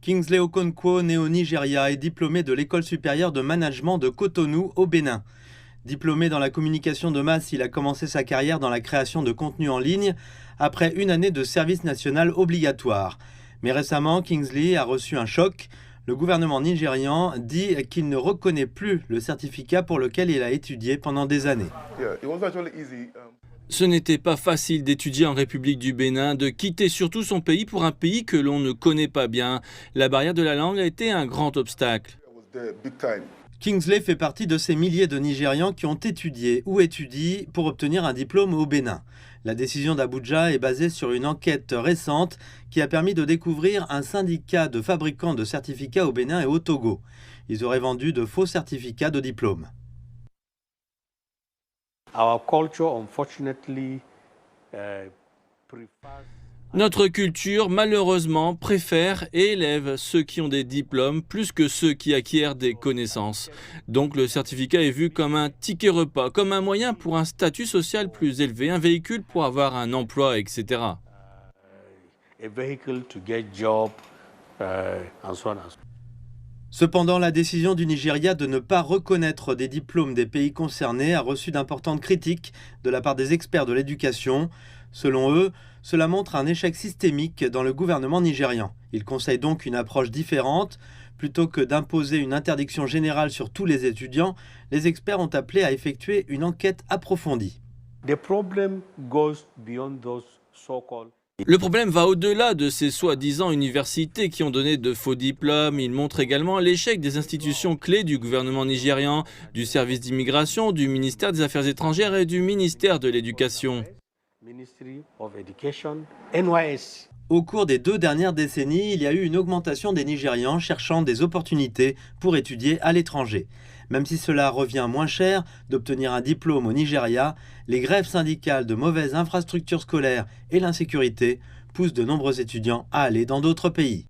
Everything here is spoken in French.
Kingsley Okonkwo, né au Nigeria, est diplômé de l'école supérieure de management de Cotonou au Bénin. Diplômé dans la communication de masse, il a commencé sa carrière dans la création de contenu en ligne après une année de service national obligatoire. Mais récemment, Kingsley a reçu un choc. Le gouvernement nigérian dit qu'il ne reconnaît plus le certificat pour lequel il a étudié pendant des années. Ce n'était pas facile d'étudier en République du Bénin, de quitter surtout son pays pour un pays que l'on ne connaît pas bien. La barrière de la langue a été un grand obstacle. Kingsley fait partie de ces milliers de Nigérians qui ont étudié ou étudient pour obtenir un diplôme au Bénin. La décision d'Abuja est basée sur une enquête récente qui a permis de découvrir un syndicat de fabricants de certificats au Bénin et au Togo. Ils auraient vendu de faux certificats de diplôme. Notre culture, malheureusement, préfère et élève ceux qui ont des diplômes plus que ceux qui acquièrent des connaissances. Donc le certificat est vu comme un ticket repas, comme un moyen pour un statut social plus élevé, un véhicule pour avoir un emploi, etc. Cependant, la décision du Nigeria de ne pas reconnaître des diplômes des pays concernés a reçu d'importantes critiques de la part des experts de l'éducation. Selon eux, cela montre un échec systémique dans le gouvernement nigérian. Ils conseillent donc une approche différente. Plutôt que d'imposer une interdiction générale sur tous les étudiants, les experts ont appelé à effectuer une enquête approfondie. Le problème va au-delà de ces soi-disant universités qui ont donné de faux diplômes. Il montre également l'échec des institutions clés du gouvernement nigérian, du service d'immigration, du ministère des Affaires étrangères et du ministère de l'Éducation. Au cours des 2 dernières décennies, il y a eu une augmentation des Nigérians cherchant des opportunités pour étudier à l'étranger. Même si cela revient moins cher d'obtenir un diplôme au Nigeria, les grèves syndicales de mauvaises infrastructures scolaires et l'insécurité poussent de nombreux étudiants à aller dans d'autres pays.